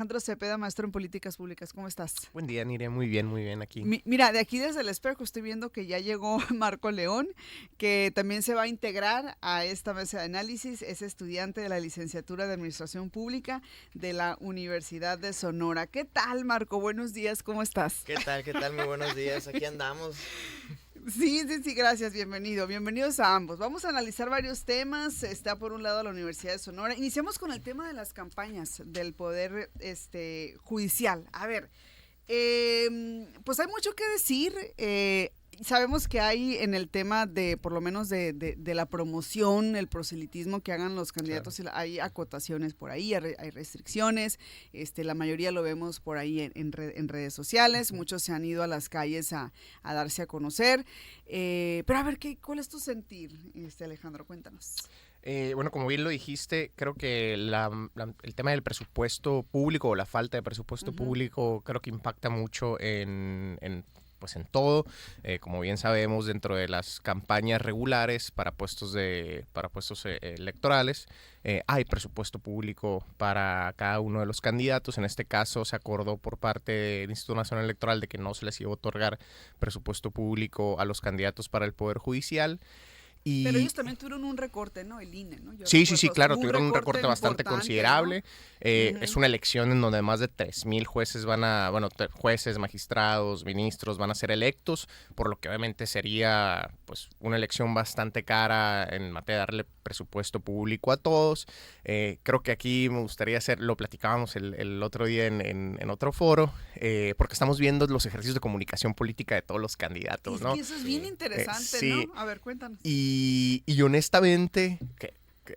Alejandro Cepeda, maestro en políticas públicas, ¿cómo estás? Buen día, Nire, muy bien aquí. Mira, de aquí desde el espejo estoy viendo que ya llegó Marco León, que también se va a integrar a esta mesa de análisis. Es estudiante de la licenciatura de Administración Pública de la Universidad de Sonora. ¿Qué tal, Marco? Buenos días, ¿cómo estás? ¿Qué tal? ¿Qué tal? Muy buenos días, aquí andamos. Sí, gracias, bienvenido. Bienvenidos a ambos. Vamos a analizar varios temas. Está por un lado la Universidad de Sonora. Iniciamos con el tema de las campañas del Poder Judicial. A ver, pues hay mucho que decir. Sabemos que hay en el tema de, por lo menos de la promoción, el proselitismo que hagan los candidatos, claro. Hay acotaciones por ahí, hay restricciones, la mayoría lo vemos por ahí en redes sociales, muchos se han ido a las calles a darse a conocer, pero a ver, ¿cuál es tu sentir, Alejandro? Cuéntanos. Bueno, como bien lo dijiste, creo que el tema del presupuesto público o la falta de presupuesto público creo que impacta mucho en todo. Como bien sabemos, dentro de las campañas regulares para puestos electorales hay presupuesto público para cada uno de los candidatos. En este caso se acordó por parte del Instituto Nacional Electoral de que no se les iba a otorgar presupuesto público a los candidatos para el Poder Judicial. Pero ellos también tuvieron un recorte, ¿no? El INE, ¿no? Sí, claro, tuvieron un recorte bastante considerable. ¿No? Es una elección en donde más de 3,000 jueces jueces, magistrados, ministros van a ser electos, por lo que obviamente sería pues una elección bastante cara en materia de darle presupuesto público a todos. Creo que aquí me gustaría lo platicábamos el otro día en otro foro, porque estamos viendo los ejercicios de comunicación política de todos los candidatos, ¿no? Y eso es bien interesante, ¿no? A ver, cuéntanos. Y honestamente,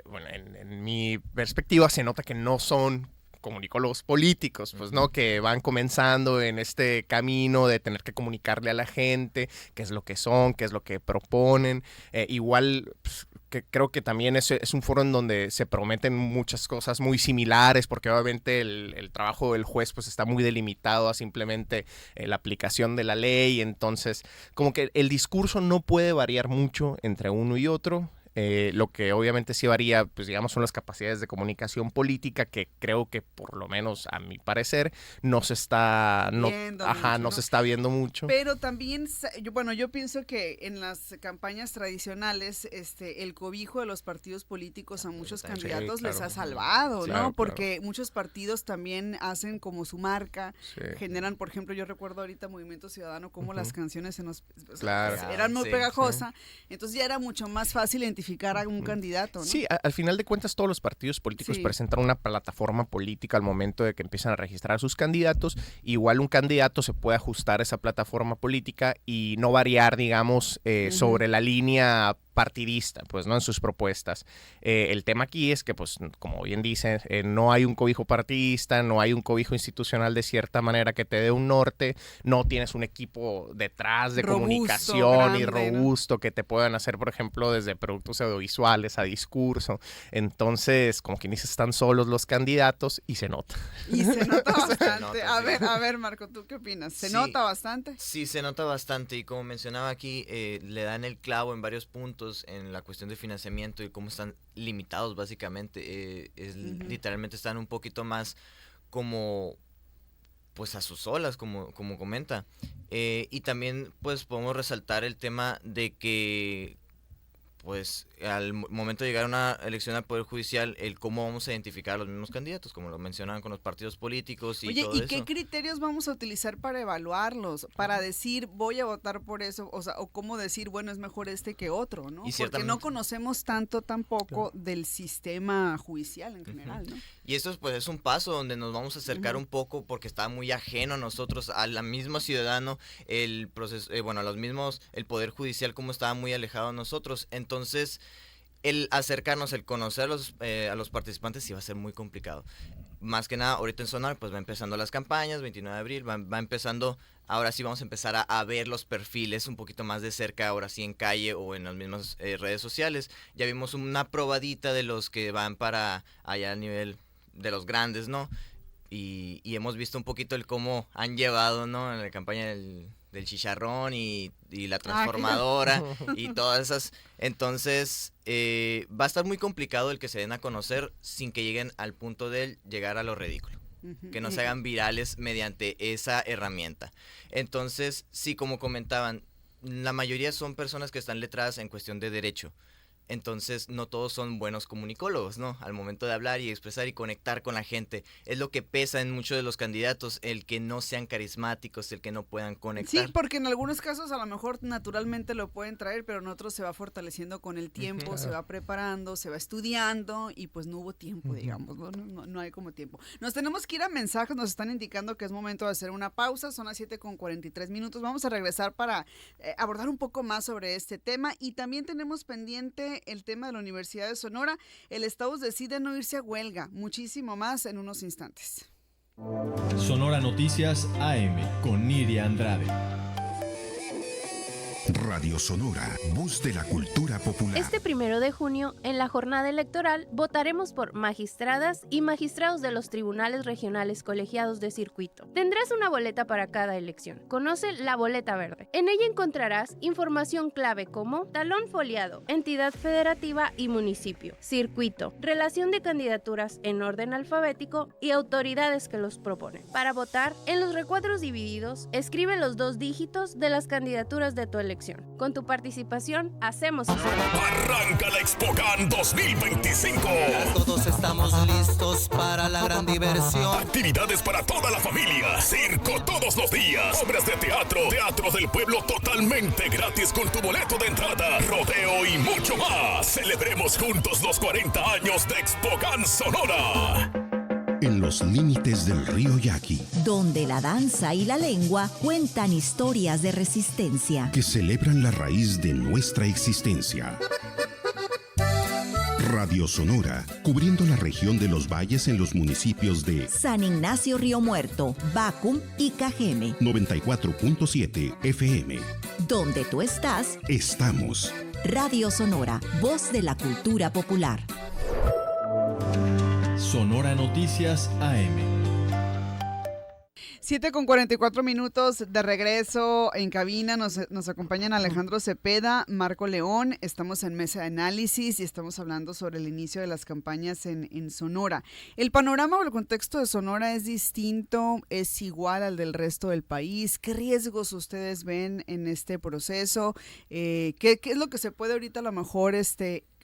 bueno, en mi perspectiva se nota que no son comunicólogos políticos, pues, ¿no? Que van comenzando en este camino de tener que comunicarle a la gente qué es lo que son, qué es lo que proponen. Igual, pues, que creo que también es un foro en donde se prometen muchas cosas muy similares, porque obviamente el trabajo del juez pues está muy delimitado a simplemente la aplicación de la ley. Entonces, como que el discurso no puede variar mucho entre uno y otro. Lo que obviamente sí varía, pues digamos, son las capacidades de comunicación política, que creo que por lo menos a mi parecer no se está viendo mucho. Pero también, yo pienso que en las campañas tradicionales, el cobijo de los partidos políticos a muchos candidatos les ha salvado, ¿no? Porque muchos partidos también hacen como su marca, generan, por ejemplo, yo recuerdo ahorita Movimiento Ciudadano, como las canciones eran muy pegajosas, entonces ya era mucho más fácil identificar a un candidato, ¿no? Sí, al final de cuentas todos los partidos políticos presentan una plataforma política al momento de que empiezan a registrar a sus candidatos. Igual un candidato se puede ajustar a esa plataforma política y no variar, digamos, sobre la línea partidista, pues, ¿no? En sus propuestas. El tema aquí es que, pues, como bien dicen, no hay un cobijo partidista, no hay un cobijo institucional de cierta manera que te dé un norte, no tienes un equipo detrás de comunicación y robusto, ¿no? Que te puedan hacer, por ejemplo, desde productos audiovisuales a discurso. Entonces, como quien dice, están solos los candidatos y se nota. Y se nota bastante. A ver, Marco, ¿tú qué opinas? ¿Se nota bastante? Sí, se nota bastante, y como mencionaba aquí, le dan el clavo en varios puntos en la cuestión de financiamiento y cómo están limitados básicamente. Literalmente están un poquito más como pues a sus solas, como comenta. Y también pues podemos resaltar el tema de que pues al momento de llegar a una elección al Poder Judicial, el cómo vamos a identificar a los mismos candidatos, como lo mencionaban con los partidos políticos y todo eso. Oye, ¿y qué criterios vamos a utilizar para evaluarlos? Para decir, voy a votar por eso, o cómo decir, bueno, es mejor que otro, ¿no? Porque no conocemos tanto tampoco del sistema judicial en general, ¿no? Y esto pues es un paso donde nos vamos a acercar un poco, porque está muy ajeno a nosotros, a la misma ciudadano, el proceso, el Poder Judicial, como estaba muy alejado de nosotros. Entonces, el acercarnos, el conocer a los participantes sí va a ser muy complicado. Más que nada, ahorita en Sonora, pues va empezando las campañas, 29 de abril, va empezando, ahora sí vamos a empezar a ver los perfiles un poquito más de cerca, ahora sí en calle o en las mismas redes sociales. Ya vimos una probadita de los que van para allá a nivel de los grandes, ¿no? Y hemos visto un poquito el cómo han llevado, ¿no? En la campaña del chicharrón y la transformadora y todas esas. Entonces, va a estar muy complicado el que se den a conocer sin que lleguen al punto de llegar a lo ridículo. que no se hagan virales mediante esa herramienta. Entonces, sí, como comentaban, la mayoría son personas que están letradas en cuestión de derecho. Entonces, no todos son buenos comunicólogos, ¿no? Al momento de hablar y expresar y conectar con la gente. Es lo que pesa en muchos de los candidatos, el que no sean carismáticos, el que no puedan conectar. Sí, porque en algunos casos a lo mejor naturalmente lo pueden traer, pero en otros se va fortaleciendo con el tiempo, se va preparando, se va estudiando y pues no hubo tiempo, digamos, no hay como tiempo. Nos tenemos que ir a mensajes, nos están indicando que es momento de hacer una pausa, son las 7:43. Vamos a regresar para abordar un poco más sobre este tema y también tenemos pendiente el tema de la Universidad de Sonora. El Estado decide no irse a huelga, muchísimo más en unos instantes. Sonora Noticias AM con Nidia Andrade. Radio Sonora, voz de la cultura popular. Este 1 de junio, en la jornada electoral, votaremos por magistradas y magistrados de los tribunales regionales colegiados de circuito. Tendrás una boleta para cada elección. Conoce la boleta verde. En ella encontrarás información clave como talón foliado, entidad federativa y municipio, circuito, relación de candidaturas en orden alfabético y autoridades que los proponen. Para votar, en los recuadros divididos, escribe los 2 dígitos de las candidaturas de tu elección. Con tu participación, hacemos historia. Arranca la ExpoCan 2025. Ya todos estamos listos para la gran diversión. Actividades para toda la familia. Circo todos los días. Obras de teatro. Teatro del pueblo totalmente gratis con tu boleto de entrada. Rodeo y mucho más. Celebremos juntos los 40 años de ExpoCan Sonora. En los límites del río Yaqui, donde la danza y la lengua cuentan historias de resistencia que celebran la raíz de nuestra existencia. Radio Sonora, cubriendo la región de los valles en los municipios de San Ignacio Río Muerto, Bacum y Cajeme. 94.7 FM. Donde tú estás, estamos. Radio Sonora, voz de la cultura popular. Sonora Noticias AM. 7:44 de regreso en cabina, nos acompañan Alejandro Cepeda, Marco León, estamos en mesa de análisis y estamos hablando sobre el inicio de las campañas en Sonora. ¿El panorama o el contexto de Sonora es distinto, es igual al del resto del país? ¿Qué riesgos ustedes ven en este proceso? ¿Qué es lo que se puede ahorita a lo mejor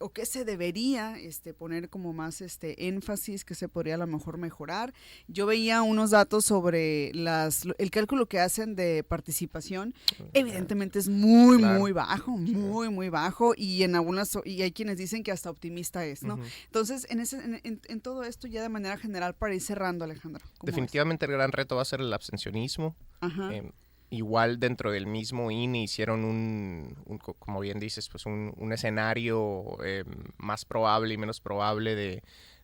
o qué se debería poner como más énfasis, que se podría a lo mejor mejorar? Yo veía unos datos sobre el cálculo que hacen de participación, evidentemente es muy bajo, muy bajo, y y hay quienes dicen que hasta optimista es, ¿no? Entonces, en todo esto ya de manera general, para ir cerrando, Alejandro. Definitivamente el gran reto va a ser el abstencionismo. Ajá. Igual dentro del mismo INE hicieron como bien dices, pues un escenario más probable y menos probable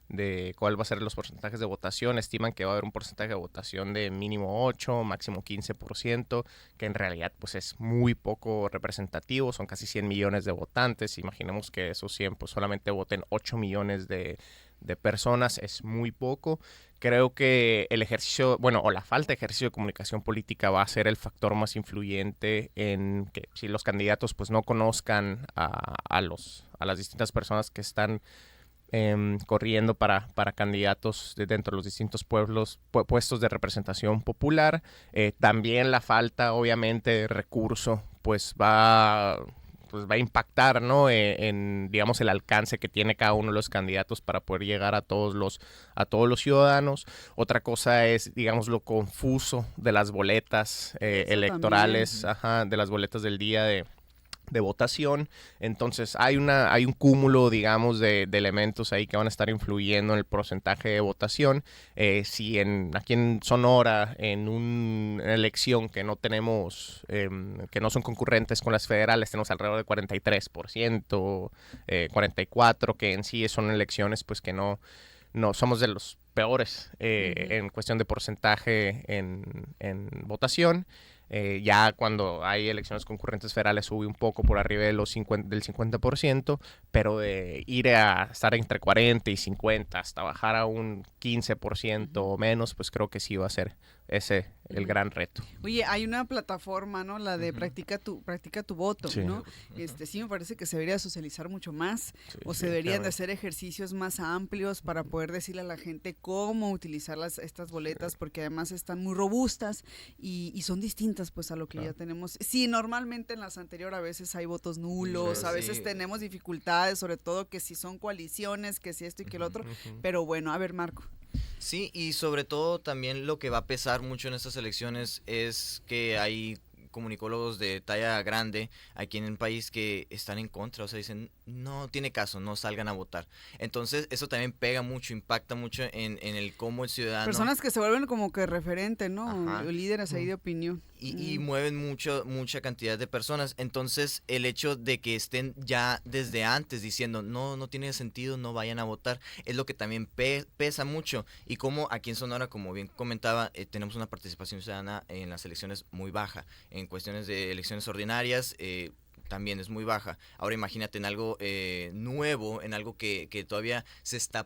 de cuál va a ser los porcentajes de votación. Estiman que va a haber un porcentaje de votación de mínimo 8, máximo 15%, que en realidad pues es muy poco representativo, son casi 100 millones de votantes. Imaginemos que esos 100 pues solamente voten 8 millones de personas, es muy poco. Creo que el ejercicio, o la falta de ejercicio de comunicación política va a ser el factor más influyente en que si los candidatos pues no conozcan a las distintas personas que están corriendo para candidatos dentro de los distintos puestos de representación popular. También la falta, obviamente, de recurso pues va a impactar, ¿no? En digamos, el alcance que tiene cada uno de los candidatos para poder llegar a todos los ciudadanos. Otra cosa es, digamos, lo confuso de las boletas electorales, de las boletas del día de votación. Entonces hay un cúmulo, digamos, de elementos ahí que van a estar influyendo en el porcentaje de votación. Si aquí en Sonora, en una elección que no tenemos, que no son concurrentes con las federales, tenemos alrededor de 43%, 44%, que en sí son elecciones pues que no somos de los peores en cuestión de porcentaje en votación. Ya cuando hay elecciones concurrentes federales sube un poco por arriba de del 50%, pero de ir a estar entre 40 y 50 hasta bajar a un 15% o menos, pues creo que sí va a ser ese el gran reto. Oye, hay una plataforma, ¿no? La de practica tu voto, Sí. ¿no? Sí me parece que se debería socializar mucho más, Sí, o se sí, deberían claro. de hacer ejercicios más amplios para poder decirle a la gente cómo utilizar estas boletas, porque además están muy robustas y son distintas pues a lo que ya tenemos. Sí, normalmente en las anteriores a veces hay votos nulos, Sí, a veces sí. tenemos dificultades, sobre todo que si son coaliciones, que si esto y que lo otro, pero bueno, a ver, Marco. Sí, y sobre todo también lo que va a pesar mucho en estas elecciones es que hay comunicólogos de talla grande aquí en el país que están en contra, o sea, dicen, no tiene caso, no salgan a votar. Entonces, eso también pega mucho, impacta mucho en el cómo el ciudadano... Personas que se vuelven como que referente, ¿no? Ajá. Líderes ahí de opinión. Y mueven mucha cantidad de personas. Entonces, el hecho de que estén ya desde antes diciendo, no tiene sentido, no vayan a votar, es lo que también pesa mucho. Y como aquí en Sonora, como bien comentaba, tenemos una participación ciudadana en las elecciones muy baja. En cuestiones de elecciones ordinarias, también es muy baja. Ahora imagínate en algo nuevo, en algo que todavía se está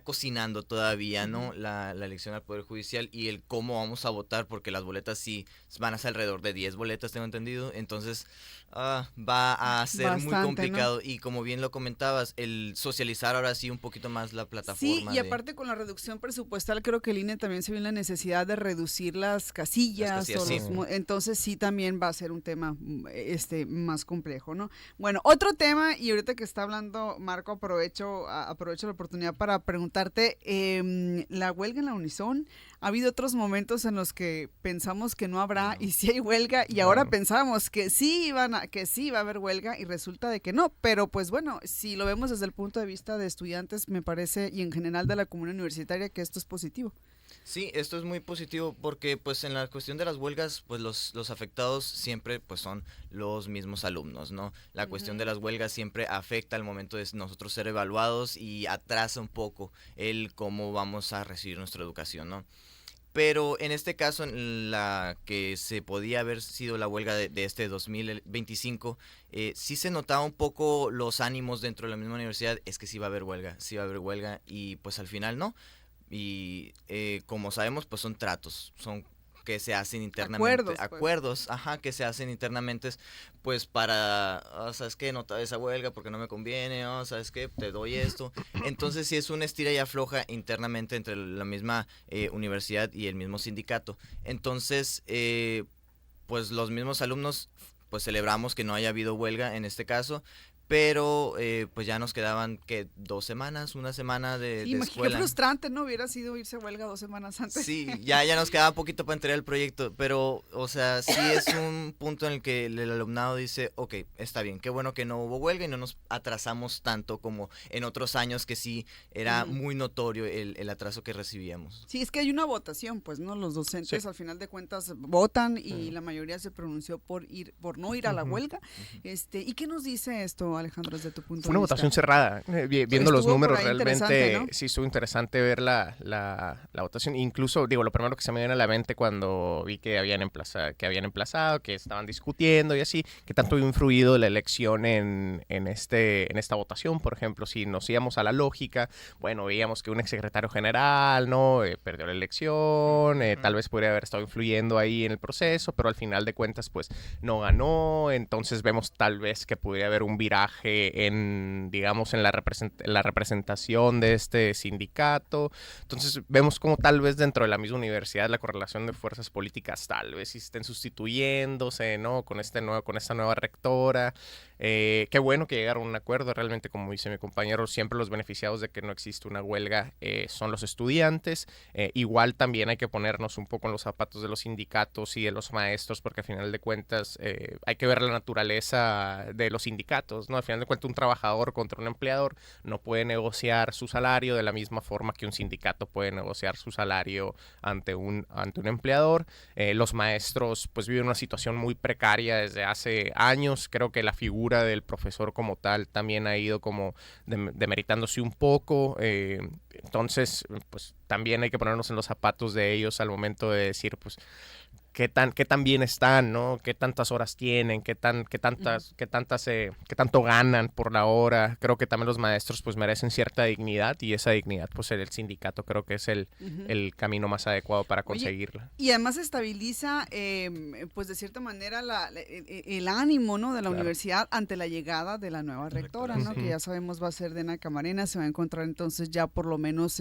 cocinando todavía, ¿no? La elección al Poder Judicial y el cómo vamos a votar, porque las boletas sí van a ser alrededor de 10 boletas, tengo entendido. Entonces va a ser muy Bastante, complicado. ¿No? Y como bien lo comentabas, el socializar ahora sí un poquito más la plataforma. Sí, y aparte con la reducción presupuestal, creo que el INE también se ve en la necesidad de reducir las casillas. Sí. Entonces sí también va a ser un tema más complejo, ¿no? Bueno, otro tema, y ahorita que está hablando Marco, aprovecho la oportunidad para preguntarte, la huelga en la Unison, ha habido otros momentos en los que pensamos que no habrá y sí hay huelga, y ahora pensamos que sí va a haber huelga y resulta de que no, pero pues bueno, si lo vemos desde el punto de vista de estudiantes, me parece, y en general de la comunidad universitaria, que esto es positivo. Sí, esto es muy positivo porque pues en la cuestión de las huelgas, pues los afectados siempre pues son los mismos alumnos, ¿no? La cuestión de las huelgas siempre afecta al momento de nosotros ser evaluados y atrasa un poco el cómo vamos a recibir nuestra educación, ¿no? Pero en este caso, en la que se podía haber sido la huelga de este 2025, sí se notaba un poco los ánimos dentro de la misma universidad, es que sí va a haber huelga, y pues al final no. Y como sabemos, pues son tratos, son que se hacen internamente, acuerdos, que se hacen internamente, pues para, ¿sabes qué? No te esa huelga porque no me conviene, ¿sabes qué? Te doy esto. Entonces sí es una estira y afloja internamente entre la misma universidad y el mismo sindicato. Entonces, pues los mismos alumnos, pues celebramos que no haya habido huelga en este caso, pero pues ya nos quedaban que 2 semanas, una semana de escuela. Qué frustrante, ¿no? Hubiera sido irse a huelga 2 semanas antes. Sí, ya nos quedaba poquito para entregar el proyecto, pero, o sea, sí es un punto en el que el alumnado dice, ok, está bien, qué bueno que no hubo huelga y no nos atrasamos tanto como en otros años que sí era muy notorio el atraso que recibíamos. Sí, es que hay una votación, pues, ¿no? Los docentes al final de cuentas votan y la mayoría se pronunció por no ir a la huelga. ¿Y qué nos dice esto, Alejandro, desde tu punto de vista? Fue una votación cerrada. Viendo los números, realmente ¿no? sí estuvo interesante ver la votación. Incluso, lo primero que se me viene a la mente cuando vi que habían emplazado, que estaban discutiendo y así, que tanto había influido la elección en esta votación. Por ejemplo, si nos íbamos a la lógica, bueno, veíamos que un exsecretario general, ¿no? Perdió la elección, tal vez podría haber estado influyendo ahí en el proceso, pero al final de cuentas, pues, no ganó. Entonces vemos tal vez que podría haber un viraje en la representación de este sindicato. Entonces vemos como tal vez dentro de la misma universidad la correlación de fuerzas políticas tal vez estén sustituyéndose, ¿no? Con esta nueva rectora. Qué bueno que llegaron a un acuerdo. Realmente, como dice mi compañero, siempre los beneficiados de que no existe una huelga son los estudiantes. Igual también hay que ponernos un poco en los zapatos de los sindicatos y de los maestros, porque al final de cuentas hay que ver la naturaleza de los sindicatos, ¿no? Al final de cuentas, un trabajador contra un empleador no puede negociar su salario de la misma forma que un sindicato puede negociar su salario ante un empleador. Los maestros pues viven una situación muy precaria desde hace años. Creo que la figura del profesor como tal también ha ido como demeritándose un poco. Entonces, pues también hay que ponernos en los zapatos de ellos al momento de decir, pues, qué tan bien están, ¿no? Qué tantas horas tienen, qué tanto ganan por la hora. Creo que también los maestros pues merecen cierta dignidad, y esa dignidad pues el sindicato creo que es el camino más adecuado para conseguirla. Oye, y además estabiliza pues de cierta manera el ánimo, ¿no?, de la universidad ante la llegada de la nueva rectora, ¿no? Que ya sabemos va a ser Dena Camarena. Se va a encontrar entonces ya por lo menos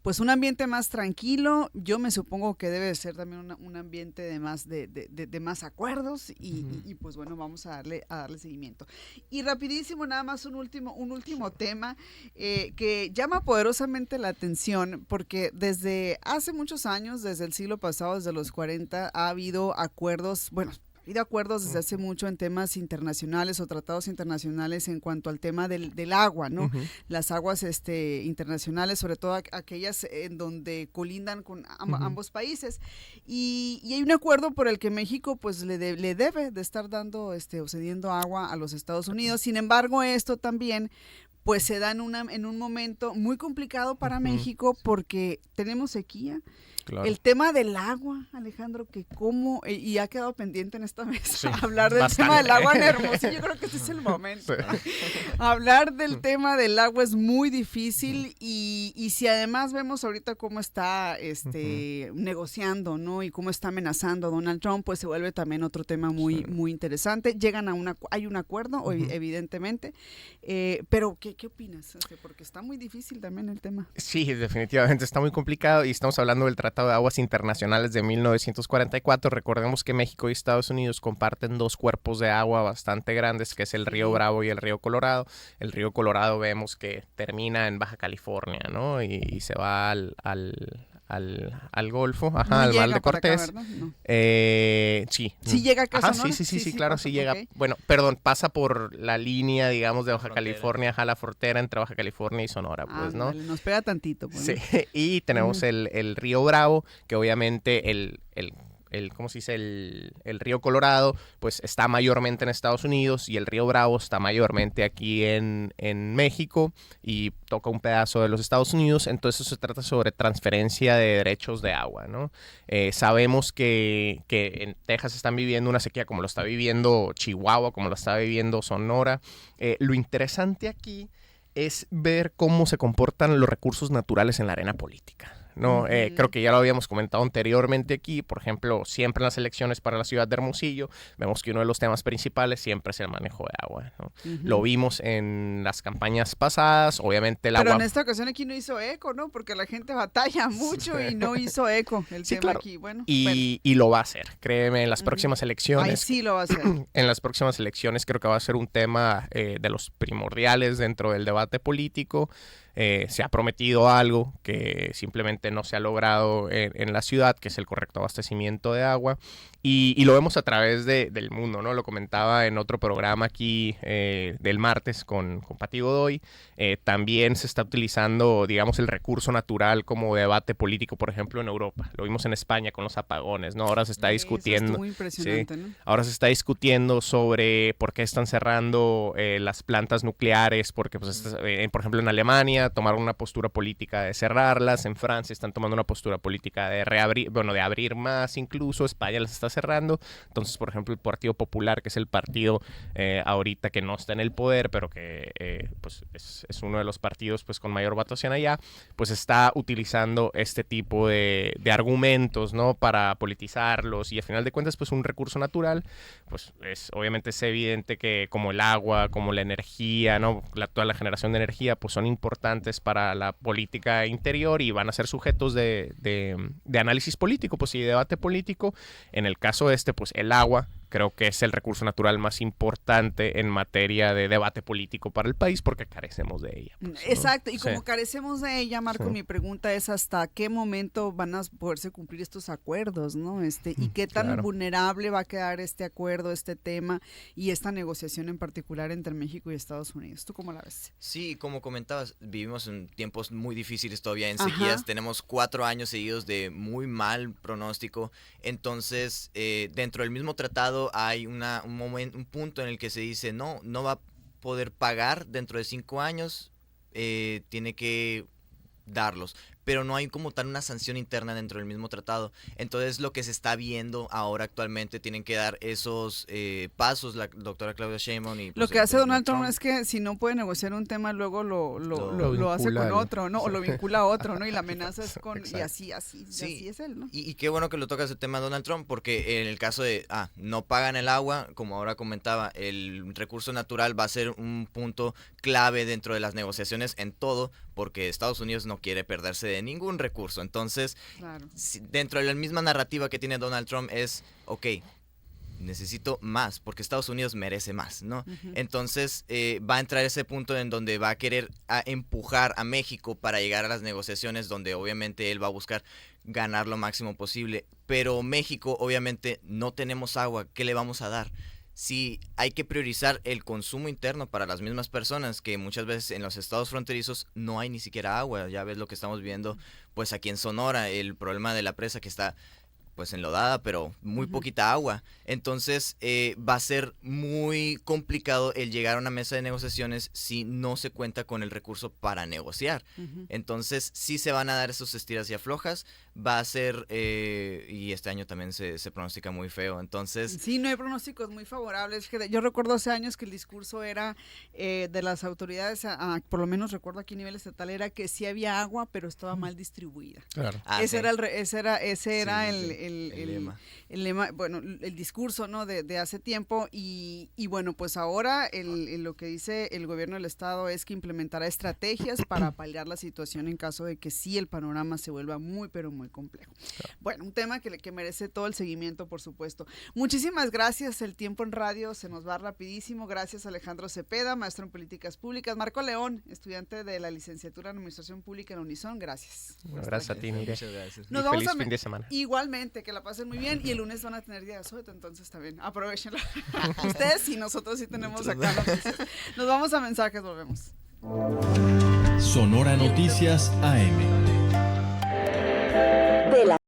pues un ambiente más tranquilo. Yo me supongo que debe ser también un ambiente de más acuerdos y pues bueno, vamos a darle seguimiento. Y rapidísimo, nada más un último tema que llama poderosamente la atención, porque desde hace muchos años, desde el siglo pasado, desde los 40, ha habido acuerdos, desde hace mucho en temas internacionales o tratados internacionales en cuanto al tema del agua, ¿no? Las aguas internacionales, sobre todo aquellas en donde colindan con ambos países. Y hay un acuerdo por el que México pues le debe de estar dando o cediendo agua a los Estados Unidos. Sin embargo, esto también pues se da en un momento muy complicado para México, porque tenemos sequía. Claro. El tema del agua, Alejandro, que y ha quedado pendiente en esta mesa, hablar del tema del agua en Hermosillo. Yo creo que este es el momento. Sí. Hablar del tema del agua es muy difícil, y si además vemos ahorita cómo está negociando, ¿no?, y cómo está amenazando a Donald Trump, pues se vuelve también otro tema muy interesante. Llegan hay un acuerdo, evidentemente, pero ¿qué opinas? Porque está muy difícil también el tema. Sí, definitivamente está muy complicado, y estamos hablando del Tratado de Aguas Internacionales de 1944. Recordemos que México y Estados Unidos comparten dos cuerpos de agua bastante grandes, que es el río Bravo y el río Colorado. El río Colorado vemos que termina en Baja California, ¿no? Y se va al Golfo, al Mar de Cortés. Acá, no. Sí. ¿Sí llega acá a Sonora? Sí, claro, sí llega. Okay. Bueno, perdón, pasa por la línea, digamos, de Baja California, la frontera entre Baja California y Sonora, pues, ¿no? Vale, nos pega tantito, pues, ¿no? Sí, y tenemos el río Bravo, que obviamente ¿cómo se dice? El río Colorado, pues está mayormente en Estados Unidos, y el río Bravo está mayormente aquí en México, y toca un pedazo de los Estados Unidos. Entonces se trata sobre transferencia de derechos de agua, ¿no? Sabemos que en Texas están viviendo una sequía como lo está viviendo Chihuahua, como lo está viviendo Sonora. Lo interesante aquí es ver cómo se comportan los recursos naturales en la arena política, ¿no? Creo que ya lo habíamos comentado anteriormente aquí. Por ejemplo, siempre en las elecciones para la ciudad de Hermosillo vemos que uno de los temas principales siempre es el manejo de agua, ¿no? Lo vimos en las campañas pasadas, obviamente el agua... Pero en esta ocasión aquí no hizo eco, ¿no? Porque la gente batalla mucho y no hizo eco el tema claro. Aquí. Bueno, y lo va a hacer, créeme, en las próximas elecciones. Ay, sí lo va a hacer. En las próximas elecciones creo que va a ser un tema de los primordiales dentro del debate político. Se ha prometido algo que simplemente no se ha logrado en la ciudad, que es el correcto abastecimiento de agua, y lo vemos a través del mundo, ¿no? Lo comentaba en otro programa aquí del martes con Pati Godoy. También se está utilizando, digamos, el recurso natural como debate político, por ejemplo, en Europa. Lo vimos en España con los apagones, ¿no? Ahora se está discutiendo. Eso muy impresionante, ¿no? Ahora se está discutiendo sobre por qué están cerrando las plantas nucleares, porque, pues, por ejemplo, en Alemania tomaron una postura política de cerrarlas, en Francia están tomando una postura política de reabrir, de abrir más, incluso España las está cerrando. Entonces, por ejemplo, el Partido Popular, que es el partido ahorita que no está en el poder, pero que pues es uno de los partidos pues con mayor votación allá, pues está utilizando este tipo de argumentos, ¿no? Para politizarlos, y al final de cuentas pues un recurso natural, pues obviamente es evidente que como el agua, como la energía, ¿no? Toda la generación de energía pues son importantes para la política interior, y van a ser sujetos de análisis político, pues, y debate político. En el caso pues el agua creo que es el recurso natural más importante en materia de debate político para el país, porque carecemos de ella. Pues, ¿no? Exacto, y como carecemos de ella, Marco, mi pregunta es ¿hasta qué momento van a poderse cumplir estos acuerdos, ¿no? Y qué tan vulnerable va a quedar este acuerdo, este tema y esta negociación en particular entre México y Estados Unidos. ¿Tú cómo la ves? Sí, como comentabas, vivimos en tiempos muy difíciles todavía, en sequías. Tenemos 4 años seguidos de muy mal pronóstico. Entonces, dentro del mismo tratado hay un punto en el que se dice no va a poder pagar dentro de 5 años, tiene que darlos. pero no hay como tal una sanción interna dentro del mismo tratado. Entonces lo que se está viendo ahora actualmente, tienen que dar esos pasos la doctora Claudia Sheinbaum. Y, pues, lo que hace Donald Trump es que si no puede negociar un tema, luego lo hace con otro, ¿no? O lo vincula a otro, ¿no? Y la amenaza es con... Y así es él, ¿no? Y qué bueno que lo toca ese tema Donald Trump, porque en el caso de, no pagan el agua, como ahora comentaba, el recurso natural va a ser un punto clave dentro de las negociaciones en todo, porque Estados Unidos no quiere perderse de ningún recurso. Entonces, claro, dentro de la misma narrativa que tiene Donald Trump es, ok, necesito más, porque Estados Unidos merece más, ¿no? Uh-huh. Entonces va a entrar ese punto en donde va a querer empujar a México para llegar a las negociaciones, donde obviamente él va a buscar ganar lo máximo posible, pero México obviamente no tenemos agua, ¿qué le vamos a dar? Sí, hay que priorizar el consumo interno para las mismas personas, que muchas veces en los estados fronterizos no hay ni siquiera agua. Ya ves lo que estamos viendo pues aquí en Sonora, el problema de la presa que está pues enlodada, pero muy poquita agua. Entonces va a ser muy complicado el llegar a una mesa de negociaciones si no se cuenta con el recurso para negociar. Entonces sí se van a dar esos estiras y aflojas, va a ser, y este año también se pronostica muy feo, entonces... Sí, no hay pronósticos muy favorables. Yo recuerdo hace años que el discurso era de las autoridades, por lo menos recuerdo aquí a nivel estatal, era que sí había agua, pero estaba mal distribuida. Claro. Ese era el lema, bueno, el discurso, ¿no? de hace tiempo y bueno, pues ahora lo que dice el gobierno del estado es que implementará estrategias para paliar la situación en caso de que sí el panorama se vuelva muy, pero muy complejo. Claro. Bueno, un tema que merece todo el seguimiento, por supuesto. Muchísimas gracias, el tiempo en radio se nos va rapidísimo. Gracias Alejandro Cepeda, maestro en políticas públicas. Marco León, estudiante de la licenciatura en administración pública en Unison, gracias. Gracias a ti, Miguel. Muchas gracias. Nos vamos feliz fin de semana. Igualmente, que la pasen muy bien y el lunes van a tener día de asueto, entonces también aprovechenlo. Ustedes y nosotros sí tenemos acá noticias. Nos vamos a mensajes, volvemos. Sonora Noticias AM.